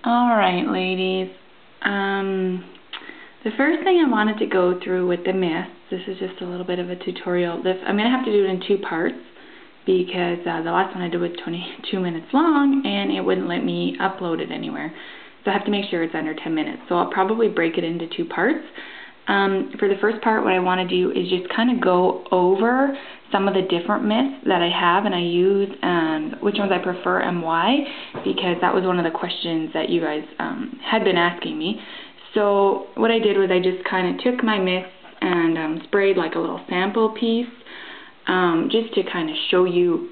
Alright, ladies. The first thing I wanted to go through with the mist, this is just a little bit of a tutorial. I'm going to have to do it in two parts because the last one I did was 22 minutes long and it wouldn't let me upload it anywhere. So I have to make sure it's under 10 minutes. So I'll probably break it into two parts. For the first part, what I want to do is just kind of go over some of the different mists that I have and I use and which ones I prefer and why, because that was one of the questions that you guys had been asking me. So what I did was I just kind of took my mists and sprayed like a little sample piece just to kind of show you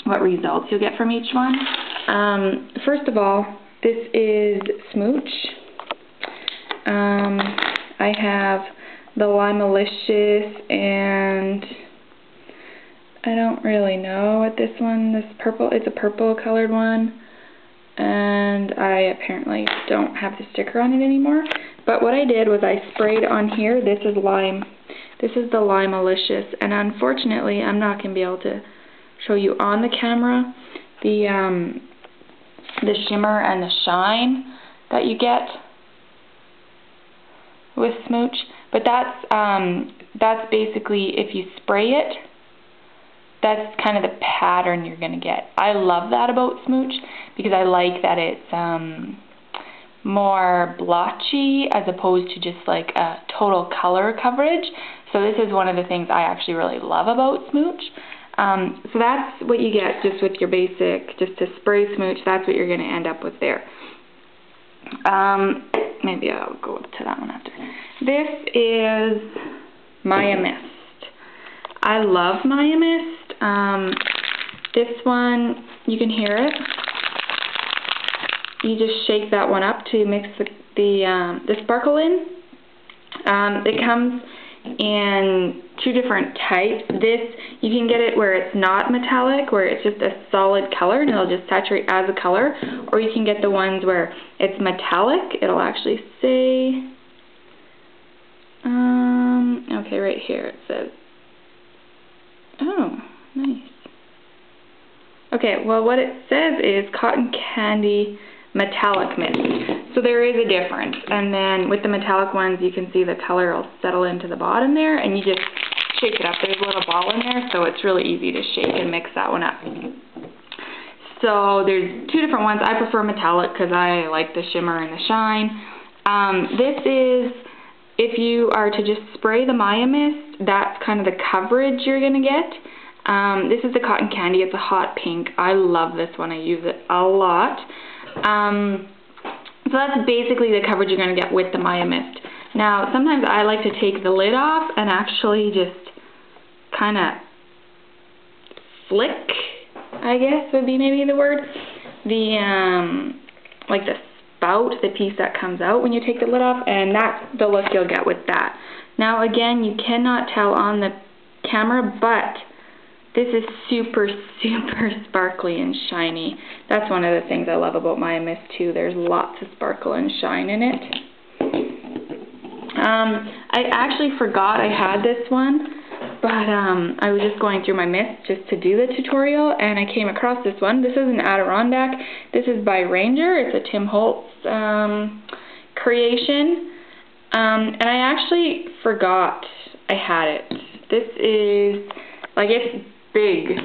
what results you'll get from each one. First of all, this is Smooch. I have the Limalicious and I don't really know what this purple, it's a purple colored one, and I apparently don't have the sticker on it anymore. But what I did was I sprayed on here, this is the Limalicious, and unfortunately I'm not going to be able to show you on the camera the shimmer and the shine that you get with Smooch, but that's basically, if you spray it, that's kind of the pattern you're going to get. I love that about Smooch because I like that it's more blotchy as opposed to just like a total color coverage. So this is one of the things I actually really love about Smooch. So that's what you get just with your basic, just to spray Smooch, that's what you're going to end up with there. Maybe I'll go to that one after. This is Maya Mist. I love Maya Mist. This one, you can hear it. You just shake that one up to mix the sparkle in. It comes in two different types. This, you can get it where it's not metallic, where it's just a solid color and it'll just saturate as a color, or you can get the ones where it's metallic. It'll actually say, okay, right here it says, oh, nice. Okay, well what it says is Cotton Candy Metallic Mist. So there is a difference. And then with the metallic ones, you can see the color will settle into the bottom there, and you just shake it up. There's a little ball in there, so it's really easy to shake and mix that one up. So there's two different ones. I prefer metallic because I like the shimmer and the shine. This is, if you are to just spray the Maya Mist, that's kind of the coverage you're going to get. This is the Cotton Candy. It's a hot pink. I love this one. I use it a lot. So that's basically the coverage you're going to get with the Maya Mist. Now, sometimes I like to take the lid off and actually just kind of flick, I guess would be maybe the word, like the spout, the piece that comes out when you take the lid off, and that's the look you'll get with that. Now, again, you cannot tell on the camera, but this is super, super sparkly and shiny. That's one of the things I love about Maya Mist too. There's lots of sparkle and shine in it. I actually forgot I had this one, but I was just going through my mist just to do the tutorial, and I came across this one. This is an Adirondack. This is by Ranger. It's a Tim Holtz creation. And I actually forgot I had it. This is, like, it's big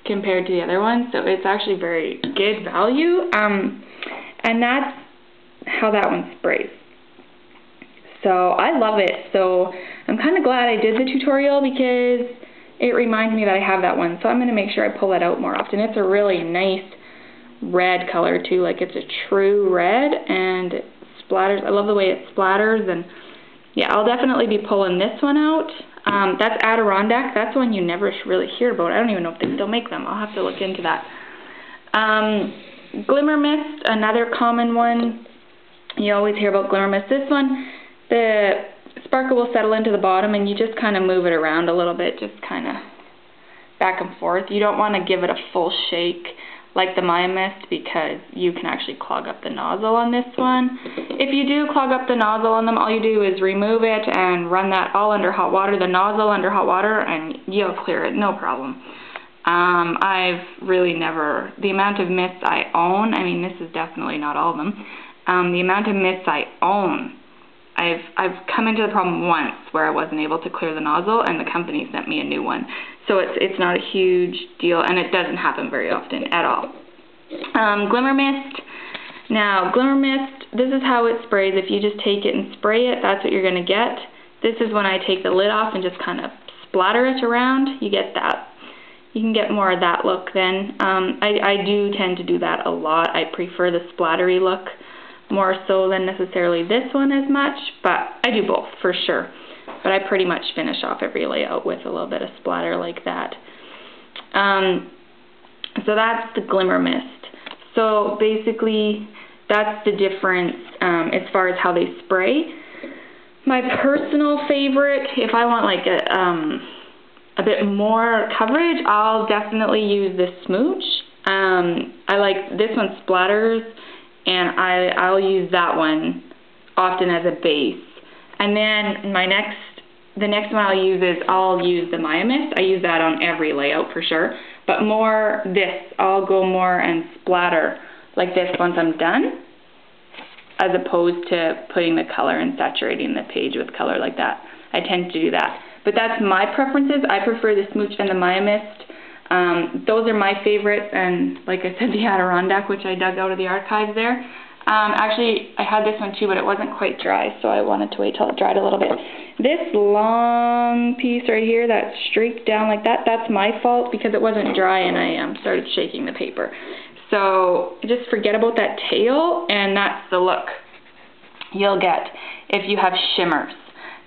compared to the other ones, so it's actually very good value, and that's how that one sprays. So I love it. So I'm kind of glad I did the tutorial because it reminds me that I have that one, so I'm going to make sure I pull it out more often. It's a really nice red color too, like it's a true red, and it splatters. I love the way it splatters, and yeah, I'll definitely be pulling this one out. That's Adirondack. That's one you never really hear about. I don't even know if they still make them. I'll have to look into that. Glimmer Mist, another common one. You always hear about Glimmer Mist. This one, the sparkle will settle into the bottom and you just kind of move it around a little bit, just kind of back and forth. You don't want to give it a full shake like the Maya Mist because you can actually clog up the nozzle on this one. If you do clog up the nozzle on them, all you do is remove it and run that all under hot water, the nozzle under hot water, and you'll clear it, no problem. I've really never, the amount of mists I own, I mean, this is definitely not all of them, the amount of mists I own, I've come into the problem once where I wasn't able to clear the nozzle, and the company sent me a new one. So it's not a huge deal, and it doesn't happen very often at all. Glimmer mist. Now, glimmer mist, this is how it sprays. If you just take it and spray it, that's what you're going to get. This is when I take the lid off and just kind of splatter it around. You get that. You can get more of that look then. I do tend to do that a lot. I prefer the splattery look more so than necessarily this one as much, but I do both for sure. But I pretty much finish off every layout with a little bit of splatter like that. So that's the glimmer mist. So basically that's the difference as far as how they spray. My personal favorite, if I want like a bit more coverage, I'll definitely use this smooch. I like this one splatters, and I'll use that one often as a base. And then the next one I'll use the Maya Mist. I use that on every layout for sure. But more this, I'll go more and splatter like this once I'm done, as opposed to putting the color and saturating the page with color like that. I tend to do that. But that's my preferences. I prefer the smooch and the Maya Mist. Those are my favorites, and like I said, the Adirondack, which I dug out of the archives there. Actually, I had this one too, but it wasn't quite dry, so I wanted to wait till it dried a little bit. This long piece right here that streaked down like that, that's my fault because it wasn't dry and I started shaking the paper. So just forget about that tail, and that's the look you'll get if you have shimmers.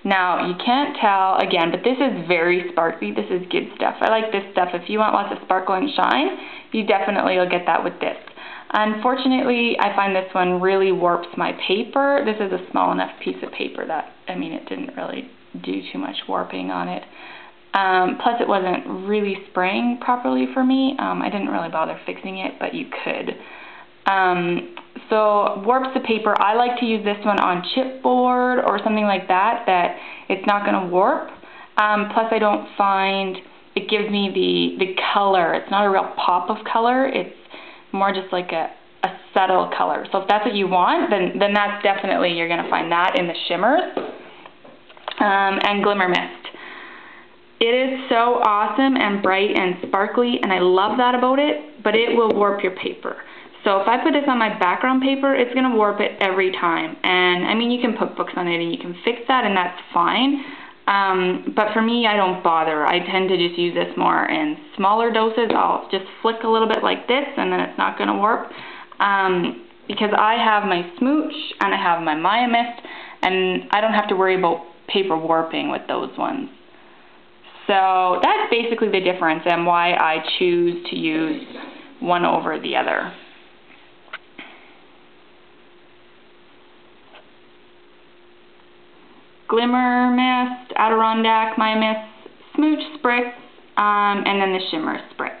Now, you can't tell, again, but this is very sparkly. This is good stuff. I like this stuff. If you want lots of sparkle and shine, you definitely will get that with this. Unfortunately, I find this one really warps my paper. This is a small enough piece of paper that, I mean, it didn't really do too much warping on it. Plus, it wasn't really spraying properly for me. I didn't really bother fixing it, but you could. So, warps the paper. I like to use this one on chipboard or something like that, that it's not going to warp. Plus, I don't find it gives me the color. It's not a real pop of color. It's more just like a subtle color. So if that's what you want, then that's definitely, you're going to find that in the shimmers. And glimmer mist. It is so awesome and bright and sparkly, and I love that about it, but it will warp your paper. So if I put this on my background paper, it's going to warp it every time. And I mean, you can put books on it and you can fix that, and that's fine. But for me, I don't bother. I tend to just use this more in smaller doses. I'll just flick a little bit like this, and then it's not going to warp. Because I have my smooch and I have my Maya Mist, and I don't have to worry about paper warping with those ones. So that's basically the difference and why I choose to use one over the other. Glimmer Mist, Adirondack, Maya Mist, Smooch Spritz, and then the Shimmer Spritz.